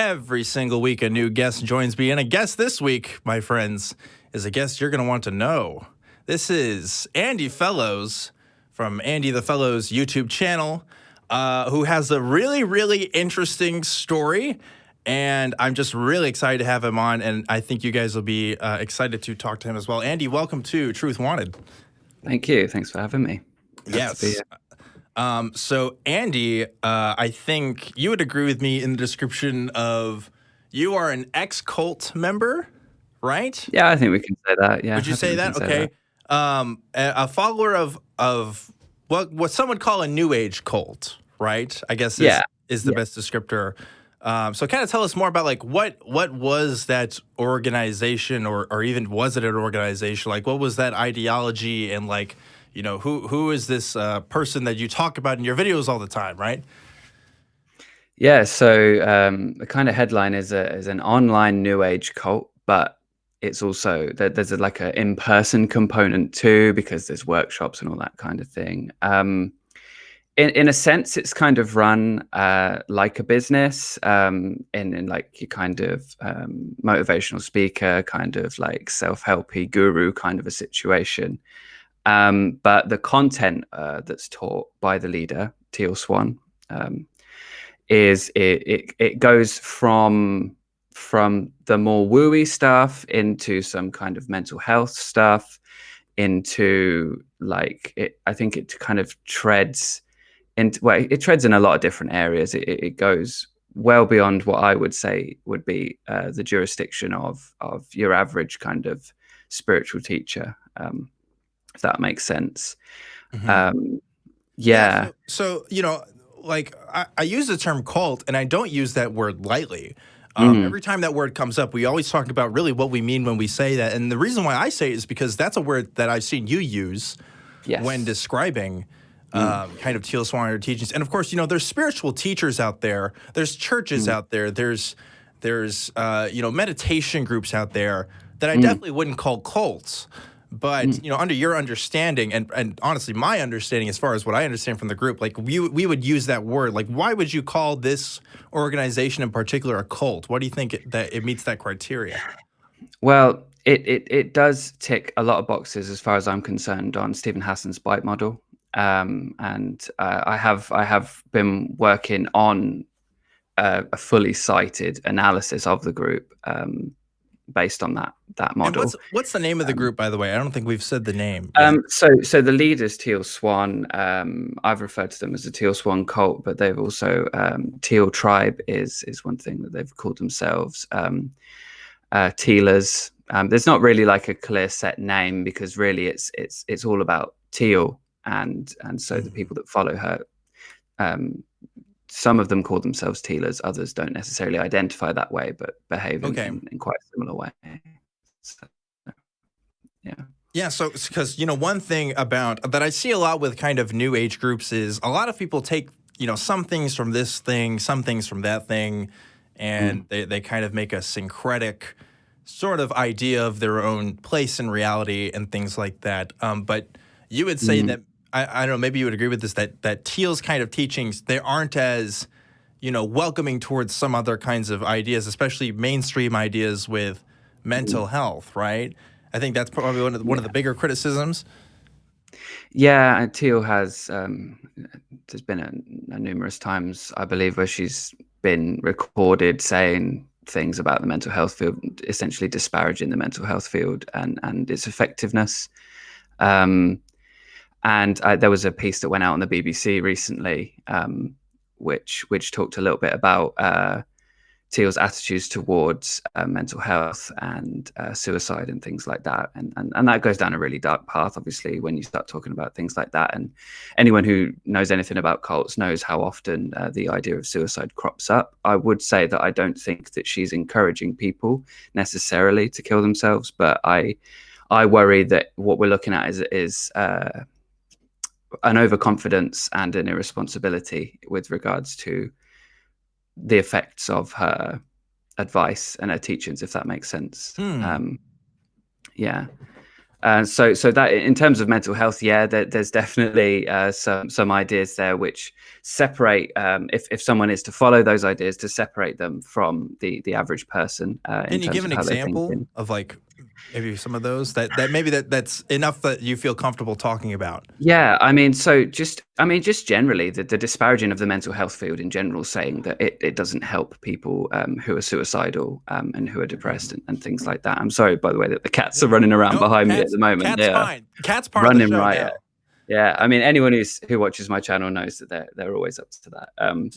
Every single week, a new guest joins me. And a guest this week, my friends, is a guest you're going to want to know. This is Andey Fellows from Andey the Fellows YouTube channel, who has a really, really interesting story. And I'm just really excited to have him on. And I think you guys will be excited to talk to him as well. Andey, welcome to Truth Wanted. Thank you. Thanks for having me. Yes. So Andey, I think you would agree with me in the description of you are an ex-cult member, right? Yeah, I think we can say that. Yeah. Would you say that? Okay. A follower of what some would call a New Age cult, right? I guess is the best descriptor. So kind of tell us more about like what was that organization or even was it an organization? Like what was that ideology and like, you know, who is this person that you talk about in your videos all the time, right? Yeah, so the kind of headline is an online New Age cult, but it's also there's like an in-person component too, because there's workshops and all that kind of thing. In a sense, it's kind of run like a business, in like your kind of motivational speaker, kind of like self-helpy guru kind of a situation. But the content that's taught by the leader, Teal Swan, is it goes from the more wooey stuff into some kind of mental health stuff, into like I think it kind of treads into it treads in a lot of different areas. It goes well beyond what I would say would be the jurisdiction of your average kind of spiritual teacher. If that makes sense. Mm-hmm. So, you know, like I use the term cult and I don't use that word lightly. Every time that word comes up, we always talk about really what we mean when we say that. And the reason why I say it is because that's a word that I've seen you use when describing kind of Teal Swan teachings. And of course, you know, there's spiritual teachers out there. There's churches out there. There's you know, meditation groups out there that I definitely wouldn't call cults. But, you know, under your understanding and honestly, my understanding as far as what I understand from the group, like we would use that word. Like, why would you call this organization in particular a cult? Why do you think that it meets that criteria? Well, it does tick a lot of boxes as far as I'm concerned on Stephen Hassan's bite model. And I have been working on a fully cited analysis of the group based on that model. And what's the name of the group, by the way? I don't think we've said the name. So the leader's Teal Swan. I've referred to them as the Teal Swan cult, but they've also Teal Tribe is one thing that they've called themselves. Tealers. There's not really like a clear set name because really it's all about teal, and so the people that follow her. Some of them call themselves Tealers, others don't necessarily identify that way, but behave in quite a similar way. So, yeah, so because, you know, one thing about that I see a lot with kind of New Age groups is a lot of people take, you know, some things from this thing, some things from that thing, and they kind of make a syncretic sort of idea of their own place in reality and things like that. But you would say that, I don't know, maybe you would agree with this, that Teal's kind of teachings, they aren't as, you know, welcoming towards some other kinds of ideas, especially mainstream ideas with mental health, right? I think that's probably one of the bigger criticisms. Yeah, and Teal has, there's been numerous times, I believe, where she's been recorded saying things about the mental health field, essentially disparaging the mental health field and its effectiveness. And there was a piece that went out on the BBC recently, which talked a little bit about Teal's attitudes towards mental health and suicide and things like that. And that goes down a really dark path, obviously, when you start talking about things like that. And anyone who knows anything about cults knows how often the idea of suicide crops up. I would say that I don't think that she's encouraging people necessarily to kill themselves, but I worry that what we're looking at is an overconfidence and an irresponsibility with regards to the effects of her advice and her teachings, if that makes sense. Yeah. So that in terms of mental health, yeah, there's definitely some ideas there which separate, if someone is to follow those ideas, to separate them from the average person in Can you give terms of an how they're example thinking. of like maybe some of those that maybe that's enough that you feel comfortable talking about? Yeah, just generally the disparaging of the mental health field in general, saying that it doesn't help people who are suicidal and who are depressed and things like that. I'm sorry, by the way, that the cats are running around No, behind me at the moment. cat's They are fine. Cat's part of the running show riot. now. Yeah, I mean, anyone who watches my channel knows that they're always up to that.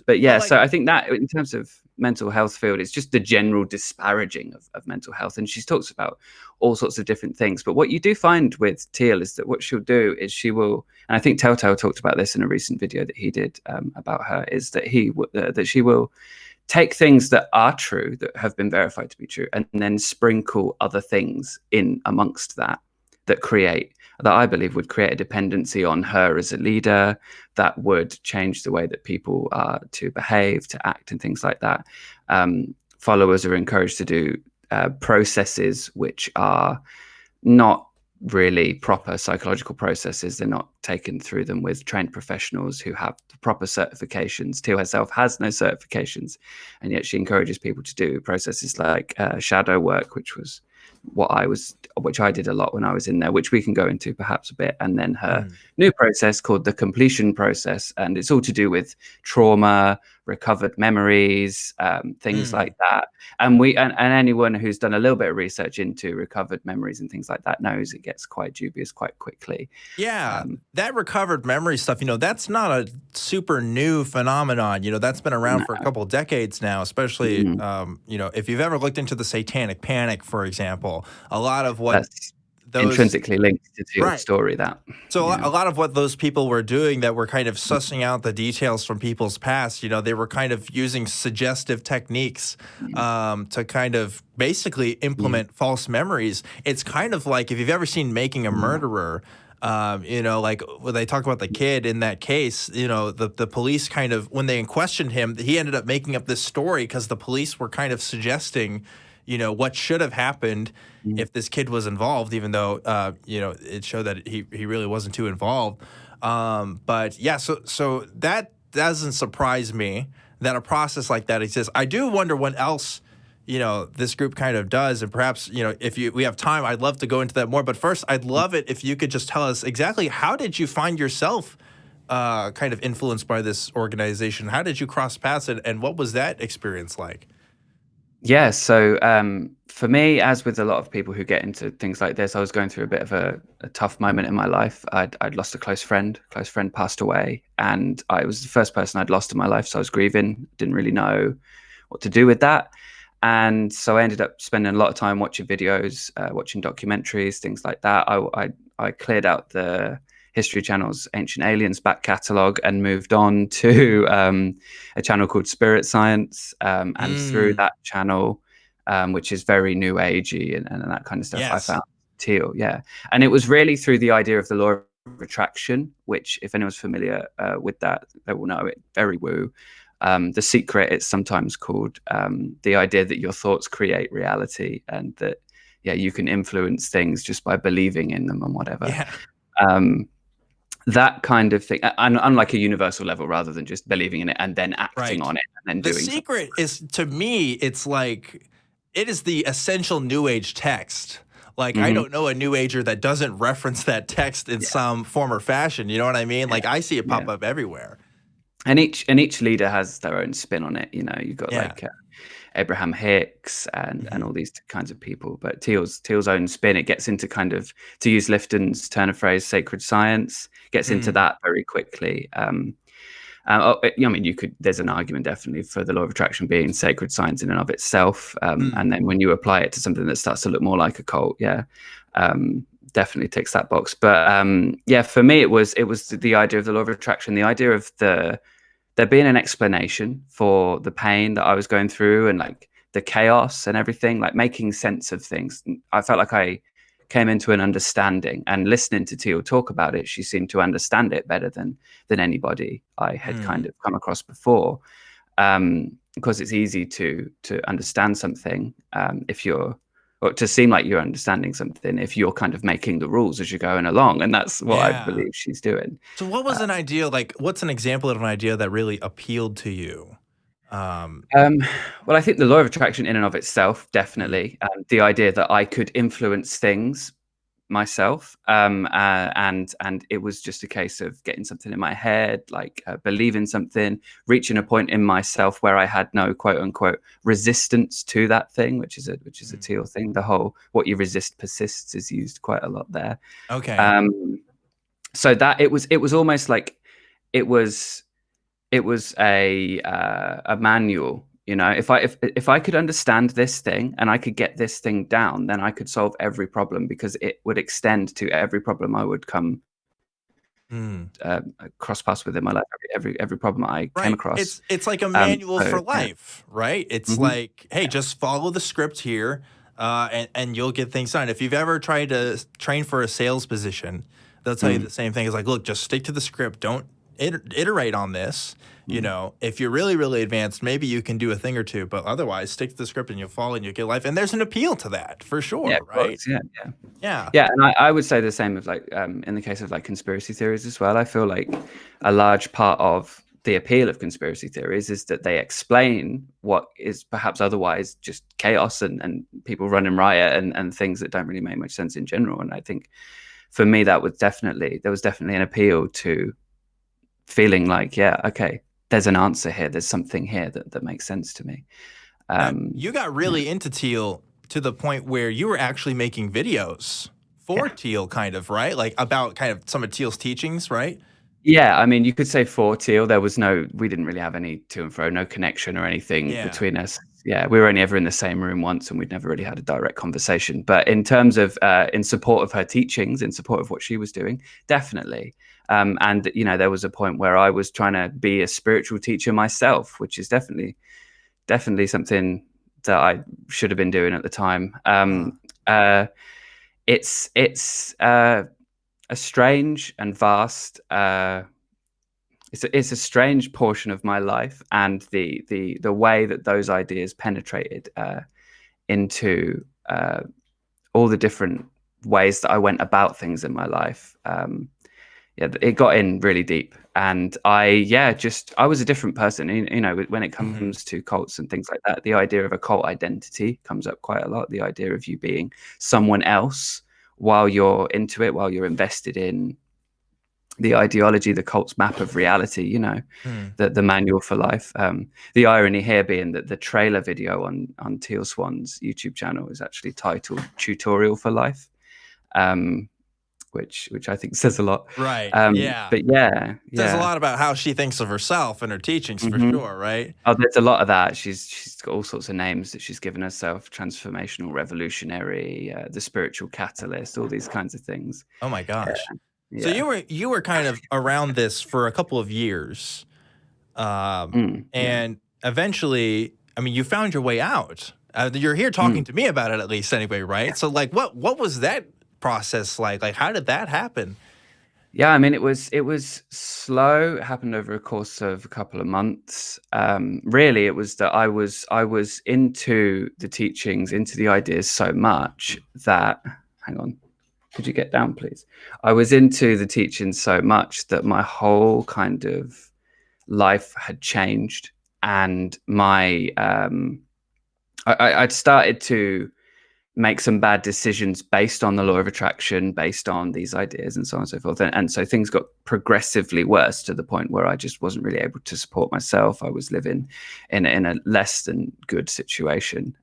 But yeah, But like, so I think that in terms of mental health field, it's just the general disparaging of mental health, and she talks about all sorts of different things. But what you do find with Teal is that what she'll do is she will, and I think Telltale talked about this in a recent video that he did about her, is that that she will take things that are true, that have been verified to be true, and then sprinkle other things in amongst that I believe would create a dependency on her as a leader, that would change the way that people are to behave, to act, and things like that. Followers are encouraged to do processes which are not really proper psychological processes. They're not taken through them with trained professionals who have the proper certifications. Teal herself has no certifications, and yet she encourages people to do processes like shadow work, which I did a lot when I was in there, which we can go into perhaps a bit. And then her new process called the completion process, and it's all to do with trauma, recovered memories, things like that. And anyone who's done a little bit of research into recovered memories and things like that knows it gets quite dubious quite quickly. Yeah, that recovered memory stuff, that's not a super new phenomenon. That's been around for a couple of decades now, especially, if you've ever looked into the satanic panic, for example, a lot of what That's intrinsically linked to your story. So a lot of what those people were doing that were kind of sussing out the details from people's past, they were kind of using suggestive techniques to kind of basically implement false memories. It's kind of like if you've ever seen Making a Murderer, like when they talk about the kid in that case, the police kind of, when they questioned him, he ended up making up this story because the police were kind of suggesting what should have happened if this kid was involved, even though, it showed that he really wasn't too involved. But yeah, so that doesn't surprise me that a process like that exists. I do wonder what else, this group kind of does. And perhaps, if we have time, I'd love to go into that more. But first, I'd love it if you could just tell us exactly how did you find yourself kind of influenced by this organization? How did you cross paths and what was that experience like? Yeah, so for me, as with a lot of people who get into things like this, I was going through a bit of a tough moment in my life. I'd lost a close friend. Close friend passed away, and I was the first person I'd lost in my life, so I was grieving, didn't really know what to do with that. And so I ended up spending a lot of time watching videos, watching documentaries, things like that. I cleared out the History Channel's Ancient Aliens back catalogue and moved on to a channel called Spirit Science. And through that channel, which is very new agey and that kind of stuff, I found Teal. Yeah. And it was really through the idea of the law of attraction, which if anyone's familiar with that, they will know it. Very woo. The Secret, it's sometimes called, the idea that your thoughts create reality, and that, you can influence things just by believing in them and whatever. Yeah. That kind of thing, on like a universal level, rather than just believing in it and then acting on it and then doing something. The Secret is, to me, it's like, it is the essential New Age text. Like, I don't know a New Ager that doesn't reference that text in some form or fashion. You know what I mean? Like, I see it pop up everywhere. And each leader has their own spin on it. You've got like Abraham Hicks and all these kinds of people. But Teal's own spin, it gets into kind of, to use Lifton's turn of phrase, sacred science, gets into that very quickly. I mean, there's an argument definitely for the law of attraction being sacred science in and of itself. And then when you apply it to something that starts to look more like a cult, definitely ticks that box. But for me, it was the idea of the law of attraction, the idea of there being an explanation for the pain that I was going through and like the chaos and everything, like making sense of things. I felt like I came into an understanding, and listening to Teal talk about it, she seemed to understand it better than anybody I had kind of come across before. Because it's easy to understand something if you're or to seem like you're understanding something if you're kind of making the rules as you're going along. And that's what I Yeah. believe she's doing. So what was an idea, like, what's an example of an idea that really appealed to you? Um, well, I think the law of attraction in and of itself, Mm, definitely. The idea that I could influence things myself, and it was just a case of getting something in my head, like believing something, reaching a point in myself where I had no quote unquote resistance to that thing, which is a mm. Teal thing. The whole "what you resist persists" is used quite a lot there. Okay. Um, so that it was almost like it was a manual. You know, if I could understand this thing and I could get this thing down, then I could solve every problem, because it would extend to every problem I would come Mm. cross paths with in my life. Every problem I came Right. across. It's like a manual So for yeah. life, right? It's Hmm. like, hey, just follow the script here, and you'll get things done. If you've ever tried to train for a sales position, they'll tell you Mm, the same thing. It's like, look, just stick to the script. Don't iterate on this. You mm. know, if you're really, really advanced, maybe you can do a thing or two, but otherwise, stick to the script and you'll follow and you'll get life. And there's an appeal to that for Yeah, sure, of right? course. Yeah, yeah. Yeah. Yeah, and I would say the same of like in the case of like conspiracy theories as well. I feel like a large part of the appeal of conspiracy theories is that they explain what is perhaps otherwise just chaos and people running riot and things that don't really make much sense in general. And I think for me there was definitely an appeal to feeling like, yeah, okay, there's an answer here, there's something here that makes sense to me. Now, Um, you got yeah. really into Teal to the point where you were actually making videos for Yeah. Teal, kind of, right? Like about kind of some of Teal's teachings, right? Yeah, I mean, you could say for Teal, we didn't really have any to and fro, no connection or anything Yeah. between us. Yeah, we were only ever in the same room once, and we'd never really had a direct conversation. But in terms of in support of her teachings, in support of what she was doing, definitely. And you know, there was a point where I was trying to be a spiritual teacher myself, which is definitely something that I should have been doing at the time. Huh. Uh, it's a strange and vast. It's a strange portion of my life, and the way that those ideas penetrated into all the different ways that I went about things in my life. Yeah, it got in really deep, and I was a different person. You know, when it Hmm. comes to cults and things like that, the idea of a cult identity comes up quite a lot. The idea of you being someone else while you're into it, while you're invested in the ideology, the cult's map of reality, you know, Hmm. the manual for life. The irony here being that the trailer video on Teal Swan's YouTube channel is actually titled "Tutorial for Life," um, which I think says a lot. Right. Yeah. But yeah, Says a yeah. lot about how she thinks of herself and her teachings for Hmm. sure, right? Oh, there's a lot of that. She's got all sorts of names that she's given herself: transformational, revolutionary, the spiritual catalyst, all these kinds of things. Oh my gosh. So Yeah, you were kind of around this for a couple of years. yeah. And eventually, I mean, you found your way out. You're here talking Mm. to me about it at least anyway, right? So like what was that process like? Like how did that happen? Yeah, I mean, it was slow. It happened over a course of a couple of months. Really, it was that I was into the teachings, into the ideas so much that, hang on, could you get down, please? I was into the teachings so much that my whole kind of life had changed, and I'd started to make some bad decisions based on the law of attraction, based on these ideas, and so on and so forth. And so things got progressively worse to the point where I just wasn't really able to support myself. I was living in a less than good situation.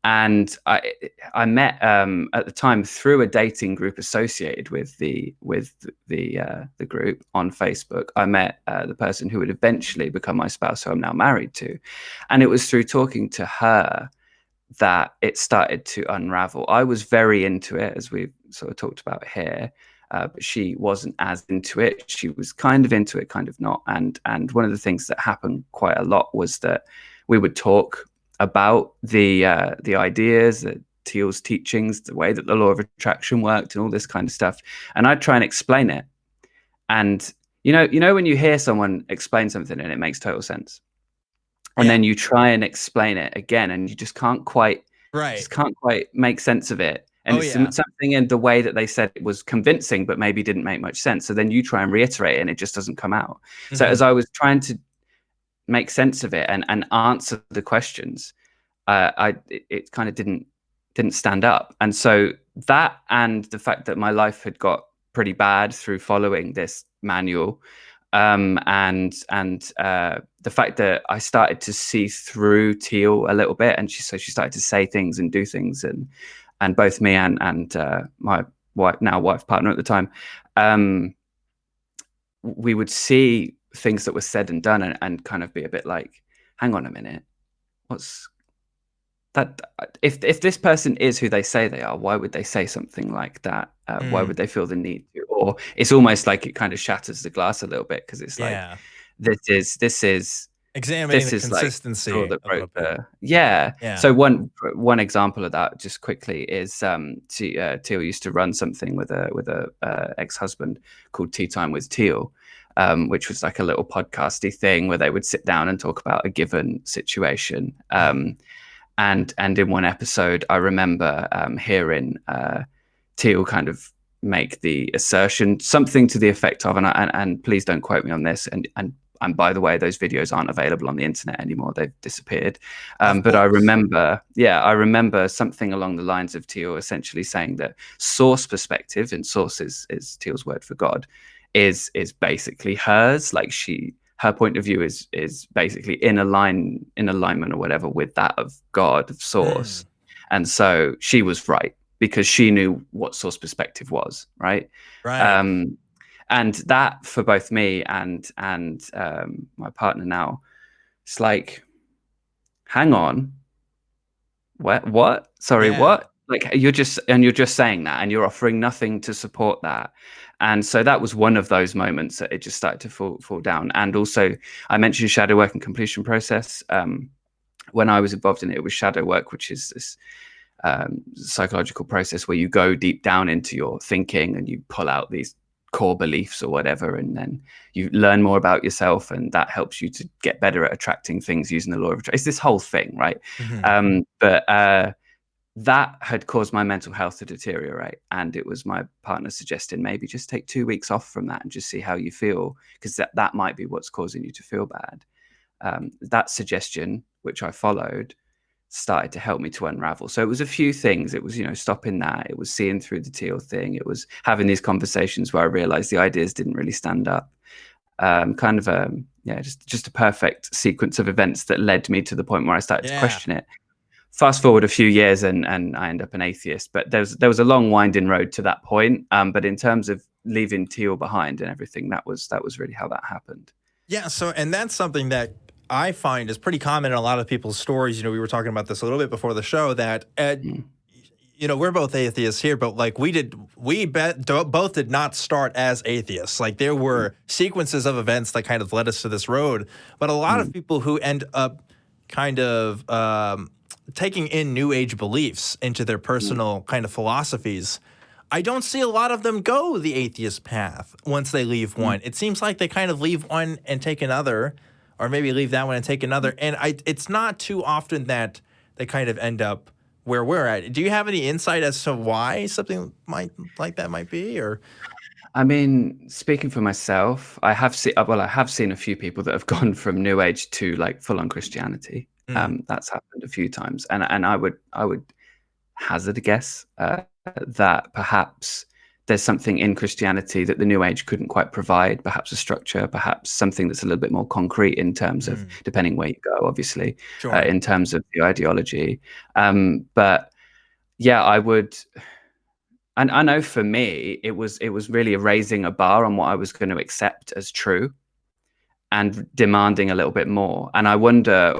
And I met at the time through a dating group associated with the group on Facebook. I met the person who would eventually become my spouse, who I'm now married to, and it was through talking to her that it started to unravel. I was very into it, as we've sort of talked about here, but she wasn't as into it. She was kind of into it, kind of not. And one of the things that happened quite a lot was that we would talk about the ideas, the Teal's teachings, the way that the law of attraction worked, and all this kind of stuff. And I'd try and explain it. And you know when you hear someone explain something and it makes total sense, and Yeah. then you try and explain it again and you just can't quite Right. Just can't quite make sense of it. And Oh, it's yeah. something in the way that they said it was convincing, but maybe didn't make much sense. So then you try and reiterate it and it just doesn't come out. So Mhm. as I was trying to make sense of it and answer the questions, it kind of didn't stand up. And so that, and the fact that my life had got pretty bad through following this manual, and the fact that I started to see through Teal a little bit, and she started to say things and do things, and both me and my wife partner at the time, we would see things that were said and done, and kind of be a bit like, hang on a minute, what's that? If this person is who they say they are, why would they say something like that? Why Mm. would they feel the need to? Or it's almost like it kind of shatters the glass a little bit, because it's like, Yeah. this is Examining the like straw consistency that a broke little bit. yeah. Yeah. So one example of that, just quickly, is Teal used to run something with a ex-husband called Tea Time with Teal, which was like a little podcasty thing where they would sit down and talk about a given situation. And in one episode, I remember hearing Teal kind of make the assertion, something to the effect of, and please don't quote me on this, and by the way, those videos aren't available on the internet anymore; they've disappeared. Of But I course. remember something along the lines of Teal essentially saying that source perspective, and source is Teal's word for God, is basically hers. Like her point of view is basically in alignment or whatever with that of God, of source. Mm. And so she was right, because she knew what source perspective was, right? Right. And that, for both me and my partner now, it's like, hang on, what? Sorry, Yeah. what? Like, you're just saying that, and you're offering nothing to support that. And so that was one of those moments that it just started to fall down. And also, I mentioned shadow work and completion process. When I was involved in it, it was shadow work, which is this psychological process where you go deep down into your thinking and you pull out these core beliefs or whatever, and then you learn more about yourself, and that helps you to get better at attracting things using the law of attraction. It's this whole thing, right? Mhm. But that had caused my mental health to deteriorate, and it was my partner suggesting maybe just take 2 weeks off from that and just see how you feel, because that might be what's causing you to feel bad. That suggestion, which I followed, started to help me to unravel. So it was a few things. It was, stopping that. It was seeing through the Teal thing. It was having these conversations where I realized the ideas didn't really stand up. Just a perfect sequence of events that led me to the point where I started to Yeah. question it. Fast forward a few years, and I end up an atheist. But there was a long winding road to that point. But in terms of leaving Teal behind and everything, that was really how that happened. Yeah. So, and that's something that I find is pretty common in a lot of people's stories. We were talking about this a little bit before the show that, Mm. we're both atheists here, but like both did not start as atheists. Like there Mm. were sequences of events that kind of led us to this road. But a lot of Mm. people who end up kind of taking in new age beliefs into their Mm. personal kind of philosophies, I don't see a lot of them go the atheist path once they leave Mm. one. It seems like they kind of leave one and take another, or maybe leave that one and take another. And it's not too often that they kind of end up where we're at. Do you have any insight as to why something like that might be? Or I mean, speaking for myself, I have seen a few people that have gone from New Age to like full on Christianity. mm, That's happened a few times, and I would hazard a guess that perhaps there's something in Christianity that the New Age couldn't quite provide. Perhaps a structure, perhaps something that's a little bit more concrete in terms of, mm, depending where you go, obviously, sure. in terms of the ideology. But yeah, I would. And I know for me, it was really raising a bar on what I was going to accept as true, and demanding a little bit more. And I wonder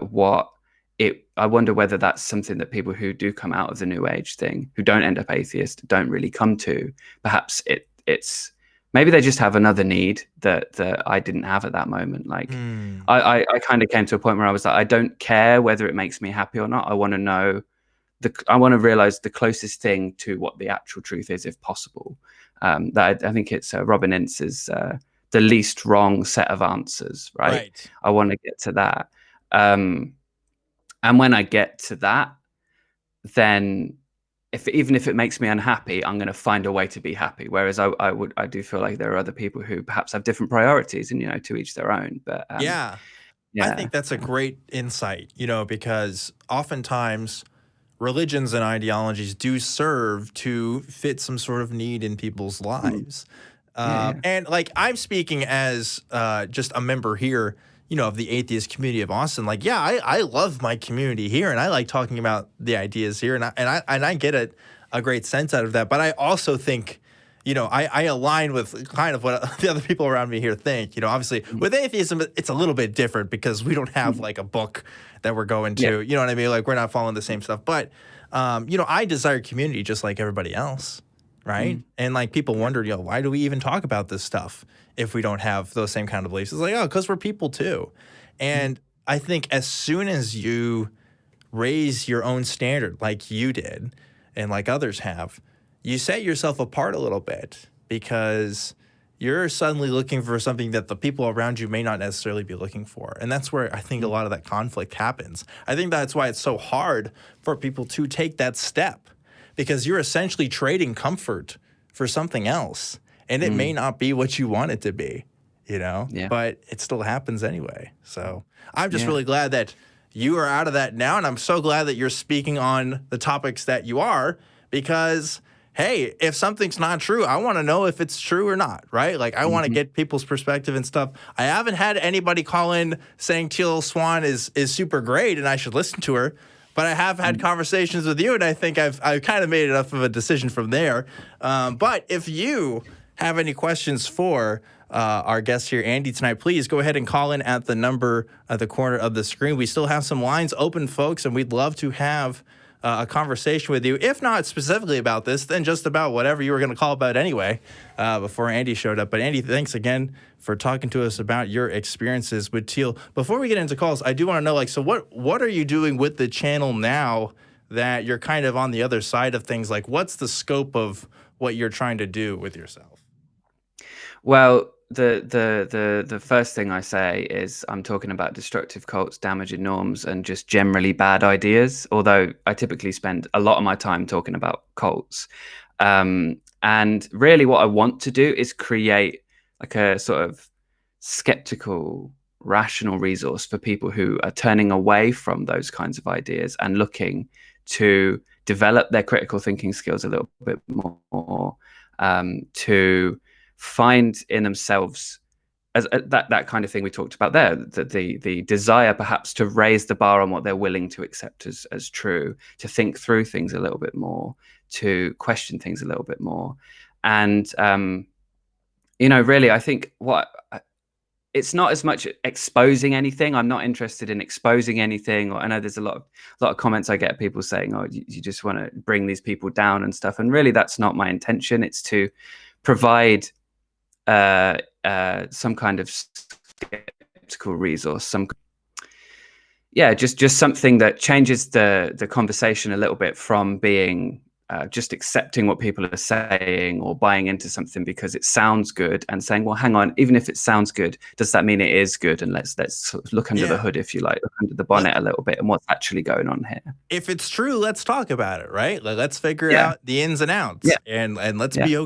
whether that's something that people who do come out of the New Age thing, who don't end up atheist, don't really come to. Perhaps it's maybe they just have another need that I didn't have at that moment. Like Mm, I kind of came to a point where I was like, I don't care whether it makes me happy or not. I want to know I want to realize the closest thing to what the actual truth is, if possible. That I think it's Robin Ince's the least wrong set of answers, right? right. I want to get to that. And when I get to that, then even if it makes me unhappy, I'm going to find a way to be happy. Whereas I do feel like there are other people who perhaps have different priorities, and to each their own. But Yeah. I yeah, think that's a great insight, because oftentimes religions and ideologies do serve to fit some sort of need in people's mm, lives. yeah, And like I'm speaking as just a member here, of the Atheist Community of Austin. Like, yeah, I love my community here, and I like talking about the ideas here, and I get a great sense out of that. But I also think, I align with kind of what the other people around me here think. Obviously mm, with atheism, it's a little bit different because we don't have mm, like a book that we're going yeah, to. You know what I mean? Like we're not following the same stuff. But I desire community just like everybody else, right? mm, And like people wonder, why do we even talk about this stuff if we don't have those same kind of beliefs? It's like, oh, because we're people too. mm, And I think as soon as you raise your own standard like you did and like others have, you set yourself apart a little bit because you're suddenly looking for something that the people around you may not necessarily be looking for. And that's where I think a mm, lot of that conflict happens. I think that's why it's so hard for people to take that step because you're essentially trading comfort for something else. And it may mm, not be what you want it to be, yeah, but it still happens anyway. So I'm just yeah, really glad that you are out of that now. And I'm so glad that you're speaking on the topics that you are because hey, if something's not true, I want to know if it's true or not, right? Like I want to mhm, get people's perspective and stuff. I haven't had anybody call in saying Teal Swan is super great and I should listen to her, but I have had mm. conversations with you, and I think I've kind of made enough of a decision from there. But if you have any questions for our guest here, Andey, tonight, please go ahead and call in at the number at the corner of the screen. We still have some lines open, folks, and we'd love to have a conversation with you, if not specifically about this, then just about whatever you were going to call about anyway, before Andey showed up. But Andey, thanks again for talking to us about your experiences with Teal. Before we get into calls, I do want to know, so what are you doing with the channel now that you're kind of on the other side of things? Like, what's the scope of what you're trying to do with yourself? Well, the first thing I say is I'm talking about destructive cults, damaging norms, and just generally bad ideas. Although I typically spend a lot of my time talking about cults, and really what I want to do is create like a sort of skeptical, rational resource for people who are turning away from those kinds of ideas and looking to develop their critical thinking skills a little bit more, to find in themselves as that kind of thing we talked about there, the desire perhaps to raise the bar on what they're willing to accept as true, to think through things a little bit more, to question things a little bit more. And really I think it's not as much exposing anything. I'm not interested in exposing anything. Or I know there's a lot of comments I get, people saying, oh, you just want to bring these people down and stuff, and really that's not my intention. It's to provide some kind of skeptical resource, just something that changes the conversation a little bit from being just accepting what people are saying or buying into something because it sounds good, and saying, well, hang on, even if it sounds good, does that mean it is good? And let's sort of look under the hood, if you like, look under the bonnet a little bit, and what's actually going on here. If it's true, let's talk about it, right? Let's figure Yeah, out the ins and outs, yeah, and let's yeah. be okay.